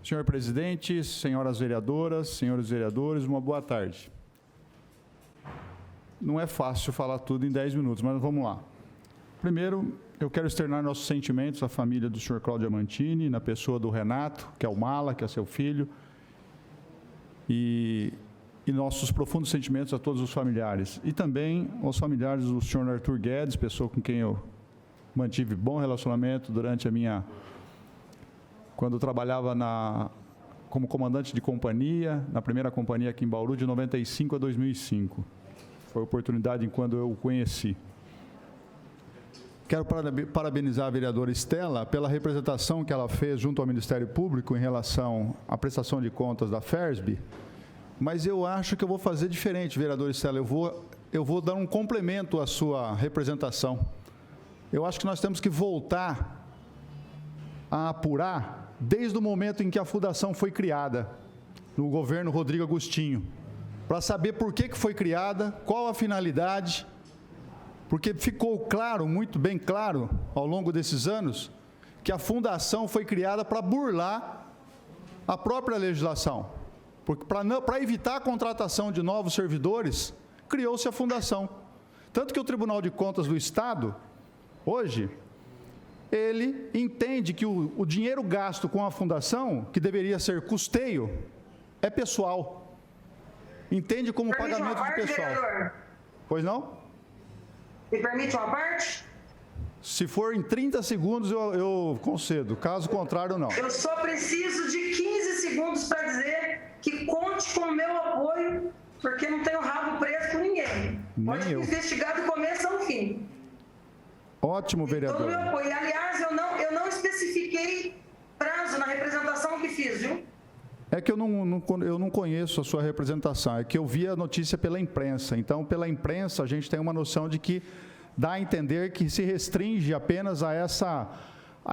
Senhor presidente, senhoras vereadoras, senhores vereadores, uma boa tarde. Não é fácil falar tudo em 10 minutos, mas vamos lá. Primeiro, eu quero externar nossos sentimentos à família do senhor Cláudio Amantini, na pessoa do Renato, que é o Mala, que é seu filho, e nossos profundos sentimentos a todos os familiares. E também aos familiares do senhor Arthur Guedes, pessoa com quem eu mantive bom relacionamento durante quando eu trabalhava como comandante de companhia, na primeira companhia aqui em Bauru, de 95 a 2005. Foi a oportunidade em quando eu o conheci. Quero parabenizar a vereadora Estela pela representação que ela fez junto ao Ministério Público em relação à prestação de contas da FERSB, mas eu acho que eu vou fazer diferente, vereadora Estela. Eu vou dar um complemento à sua representação. Eu acho que nós temos que voltar a apurar desde o momento em que a fundação foi criada, no governo Rodrigo Agostinho, para saber por que foi criada, qual a finalidade, porque ficou claro, muito bem claro, ao longo desses anos, que a fundação foi criada para burlar a própria legislação. Porque para evitar a contratação de novos servidores, criou-se a fundação. Tanto que o Tribunal de Contas do Estado, hoje, ele entende que o dinheiro gasto com a fundação, que deveria ser custeio, é pessoal. Entende como pagamento de pessoal. Vereador? Pois não? Me permite uma parte? Se for em 30 segundos, eu concedo. Caso contrário, não. Eu só preciso de 15 segundos para dizer que conte com o meu apoio, porque não tenho rabo preso com ninguém. Pode investigar do começo ao fim. Ótimo, vereador. Todo o meu apoio. Aliás, eu não especifiquei prazo na representação que fiz, viu? É que eu não conheço a sua representação, é que eu vi a notícia pela imprensa. Então, pela imprensa, a gente tem uma noção de que dá a entender que se restringe apenas a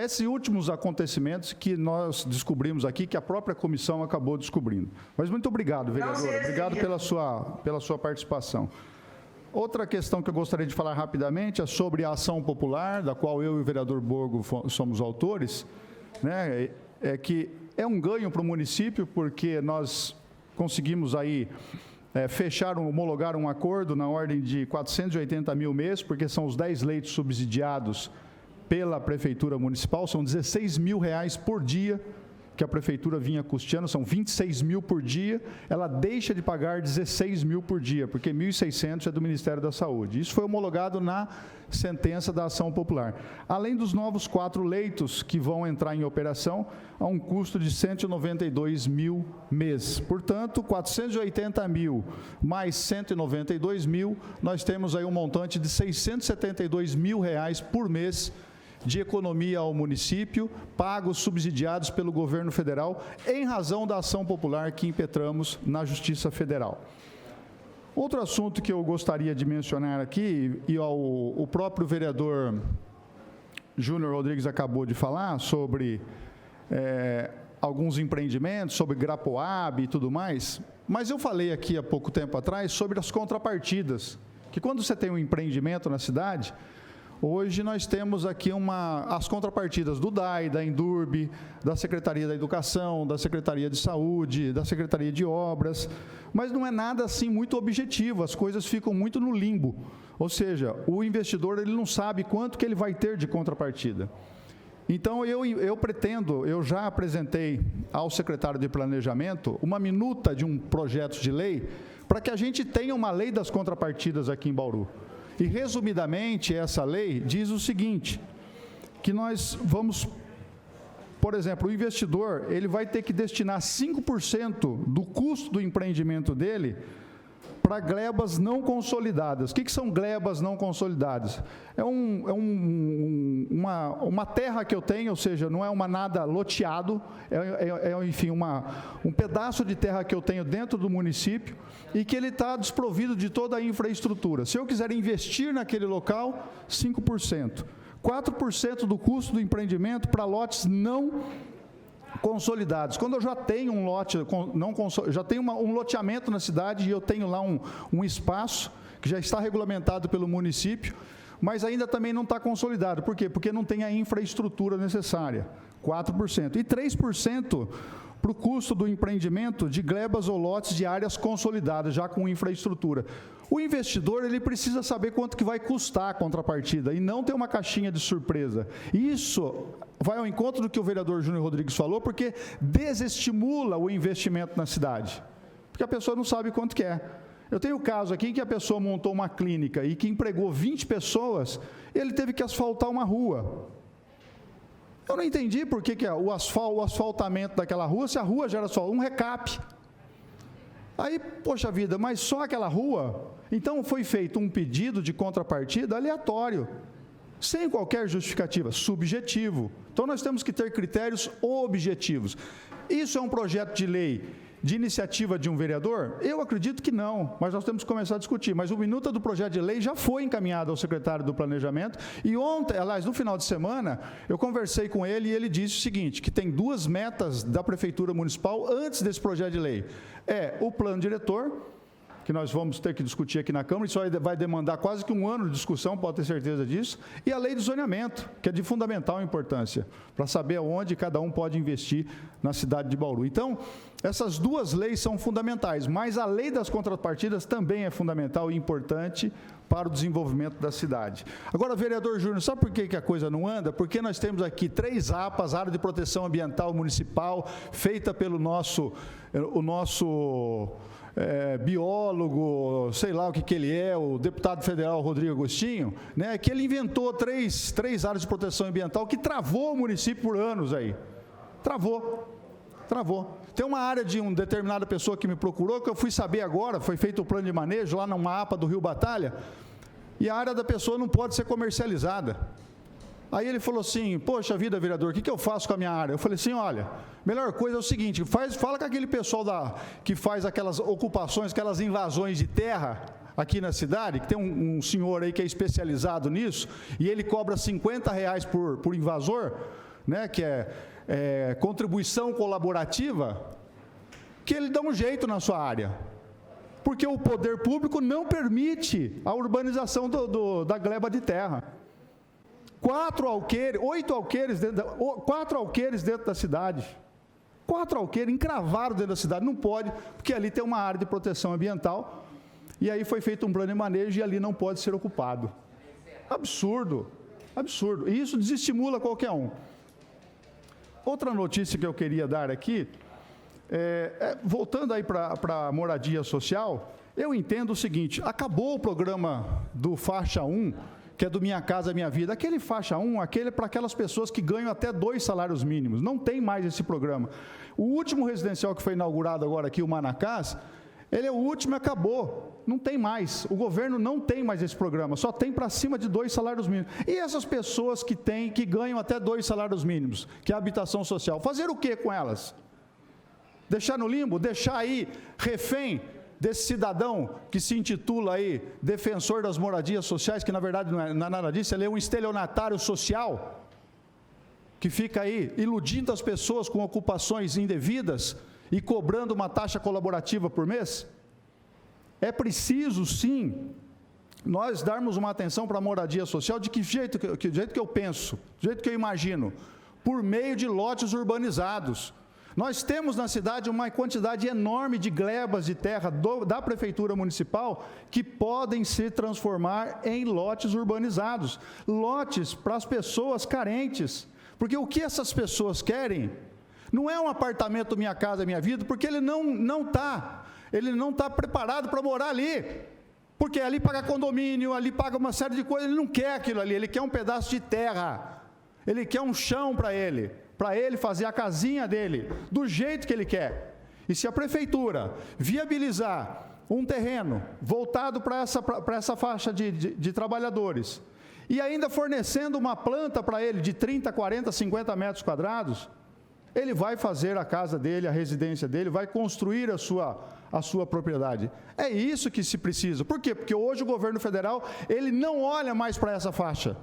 esses últimos acontecimentos que nós descobrimos aqui, que a própria comissão acabou descobrindo. Mas muito obrigado, vereador. Obrigado pela sua participação. Outra questão que eu gostaria de falar rapidamente é sobre a ação popular, da qual eu e o vereador Borgo somos autores, né? É que é um ganho para o município, porque nós conseguimos aí homologar um acordo na ordem de 480 mil mês, porque são os 10 leitos subsidiados pela Prefeitura Municipal, são 16 mil reais por dia que a Prefeitura vinha custeando, são 26 mil por dia, ela deixa de pagar 16 mil por dia, porque 1.600 é do Ministério da Saúde. Isso foi homologado na sentença da ação popular. Além dos novos 4 leitos que vão entrar em operação, a um custo de 192 mil mês. Portanto, 480 mil mais 192 mil, nós temos aí um montante de 672 mil reais por mês de economia ao município, pagos subsidiados pelo governo federal, em razão da ação popular que impetramos na Justiça Federal. Outro assunto que eu gostaria de mencionar aqui, e o próprio vereador Júnior Rodrigues acabou de falar sobre alguns empreendimentos, sobre Grapoab e tudo mais, mas eu falei aqui há pouco tempo atrás sobre as contrapartidas, que quando você tem um empreendimento na cidade, hoje nós temos aqui as contrapartidas do DAI, da Endurb, da Secretaria da Educação, da Secretaria de Saúde, da Secretaria de Obras, mas não é nada assim muito objetivo, as coisas ficam muito no limbo, ou seja, o investidor ele não sabe quanto que ele vai ter de contrapartida. Então, eu já apresentei ao secretário de Planejamento uma minuta de um projeto de lei para que a gente tenha uma lei das contrapartidas aqui em Bauru. E, resumidamente, essa lei diz o seguinte, que nós vamos, por exemplo, o investidor, ele vai ter que destinar 5% do custo do empreendimento dele para glebas não consolidadas. O que são glebas não consolidadas? É uma terra que eu tenho, ou seja, não é nada loteado, enfim, um pedaço de terra que eu tenho dentro do município e que ele está desprovido de toda a infraestrutura. Se eu quiser investir naquele local, 5%. 4% do custo do empreendimento para lotes não consolidados. Quando eu já tenho um lote, já tenho um loteamento na cidade e eu tenho lá um espaço que já está regulamentado pelo município, mas ainda também não está consolidado. Por quê? Porque não tem a infraestrutura necessária. 4%. E 3% para o custo do empreendimento de glebas ou lotes de áreas consolidadas, já com infraestrutura. O investidor, ele precisa saber quanto que vai custar a contrapartida e não ter uma caixinha de surpresa. Isso vai ao encontro do que o vereador Júnior Rodrigues falou, porque desestimula o investimento na cidade, porque a pessoa não sabe quanto que é. Eu tenho o caso aqui em que a pessoa montou uma clínica e que empregou 20 pessoas, ele teve que asfaltar uma rua. Eu não entendi por que o asfaltamento daquela rua, se a rua já era só um recap. Aí, poxa vida, mas só aquela rua? Então foi feito um pedido de contrapartida aleatório, sem qualquer justificativa, subjetivo. Então nós temos que ter critérios objetivos. Isso é um projeto de lei de iniciativa de um vereador? Eu acredito que não, mas nós temos que começar a discutir. Mas o minuta do projeto de lei já foi encaminhado ao secretário do Planejamento, e ontem, aliás, no final de semana, eu conversei com ele e ele disse o seguinte, que tem 2 metas da Prefeitura Municipal antes desse projeto de lei. É o plano diretor, que nós vamos ter que discutir aqui na Câmara, isso vai demandar quase que 1 ano de discussão, pode ter certeza disso, e a lei de zoneamento, que é de fundamental importância, para saber onde cada um pode investir na cidade de Bauru. Então, essas 2 leis são fundamentais, mas a lei das contrapartidas também é fundamental e importante para o desenvolvimento da cidade. Agora, vereador Júnior, sabe por que a coisa não anda? Porque nós temos aqui 3 APAs, Área de Proteção Ambiental Municipal, feita pelo nosso biólogo, sei lá o que ele é, o deputado federal Rodrigo Agostinho, né, que ele inventou três áreas de proteção ambiental que travou o município por anos aí. Travou. Tem uma área de uma determinada pessoa que me procurou, que eu fui saber agora, foi feito o plano de manejo lá numa APA do Rio Batalha, e a área da pessoa não pode ser comercializada. Aí ele falou assim, poxa vida, vereador, o que eu faço com a minha área? Eu falei assim, olha, melhor coisa é o seguinte, fala com aquele pessoal que faz aquelas ocupações, aquelas invasões de terra aqui na cidade, que tem um senhor aí que é especializado nisso, e ele cobra R$50 por invasor, né, que é contribuição colaborativa, que ele dá um jeito na sua área. Porque o poder público não permite a urbanização da gleba de terra. 4 alqueires dentro da cidade. 4 alqueires encravados dentro da cidade. Não pode, porque ali tem uma área de proteção ambiental, e aí foi feito um plano de manejo e ali não pode ser ocupado. Absurdo. E isso desestimula qualquer um. Outra notícia que eu queria dar aqui, voltando aí para a moradia social, eu entendo o seguinte, acabou o programa do Faixa 1, que é do Minha Casa Minha Vida. Aquele Faixa 1, aquele é para aquelas pessoas que ganham até 2 salários mínimos. Não tem mais esse programa. O último residencial que foi inaugurado agora aqui, o Manacás, ele é o último e acabou. Não tem mais. O governo não tem mais esse programa. Só tem para cima de 2 salários mínimos. E essas pessoas que ganham até 2 salários mínimos, que é a habitação social, fazer o que com elas? Deixar no limbo? Deixar aí refém desse cidadão que se intitula aí defensor das moradias sociais, que na verdade não é nada disso, ele é um estelionatário social, que fica aí iludindo as pessoas com ocupações indevidas e cobrando uma taxa colaborativa por mês? É preciso, sim, nós darmos uma atenção para a moradia social, de que jeito que eu penso, do jeito que eu imagino, por meio de lotes urbanizados. Nós temos na cidade uma quantidade enorme de glebas de terra da Prefeitura Municipal que podem se transformar em lotes urbanizados, lotes para as pessoas carentes, porque o que essas pessoas querem não é um apartamento Minha Casa Minha Vida, porque ele não está preparado para morar ali, porque ali paga condomínio, ali paga uma série de coisas, ele não quer aquilo ali, ele quer um pedaço de terra, ele quer um chão para ele fazer a casinha dele, do jeito que ele quer. E se a prefeitura viabilizar um terreno voltado para essa faixa de trabalhadores, e ainda fornecendo uma planta para ele de 30, 40, 50 metros quadrados, ele vai fazer a casa dele, a residência dele, vai construir a sua propriedade. É isso que se precisa. Por quê? Porque hoje o governo federal, ele não olha mais para essa faixa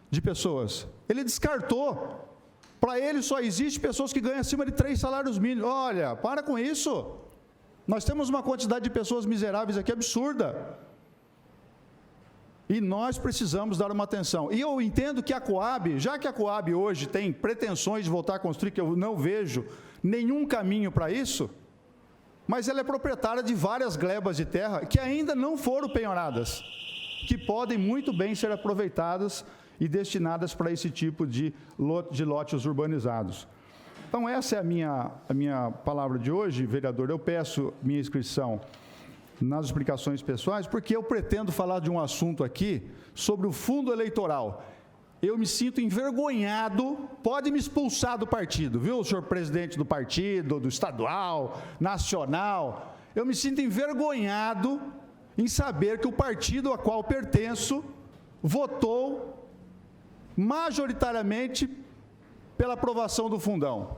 de pessoas. Ele descartou. Para ele só existe pessoas que ganham acima de 3 salários mínimos. Olha, para com isso. Nós temos uma quantidade de pessoas miseráveis aqui absurda. E nós precisamos dar uma atenção. E eu entendo que a Coab, já que a Coab hoje tem pretensões de voltar a construir, que eu não vejo nenhum caminho para isso, mas ela é proprietária de várias glebas de terra que ainda não foram penhoradas, que podem muito bem ser aproveitadas e destinadas para esse tipo de lotes urbanizados. Então, essa é a minha palavra de hoje, vereador. Eu peço minha inscrição nas explicações pessoais, porque eu pretendo falar de um assunto aqui sobre o fundo eleitoral. Eu me sinto envergonhado, pode me expulsar do partido, viu, senhor presidente do partido, do estadual, nacional. Eu me sinto envergonhado em saber que o partido a qual pertenço votou majoritariamente pela aprovação do fundão.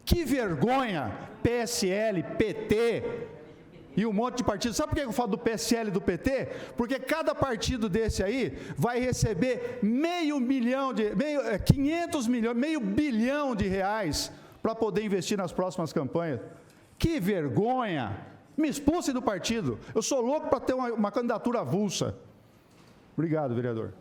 Que vergonha, PSL, PT e um monte de partido. Sabe por que eu falo do PSL e do PT? Porque cada partido desse aí vai receber meio bilhão de reais para poder investir nas próximas campanhas. Que vergonha! Me expulse do partido. Eu sou louco para ter uma candidatura avulsa. Obrigado, vereador.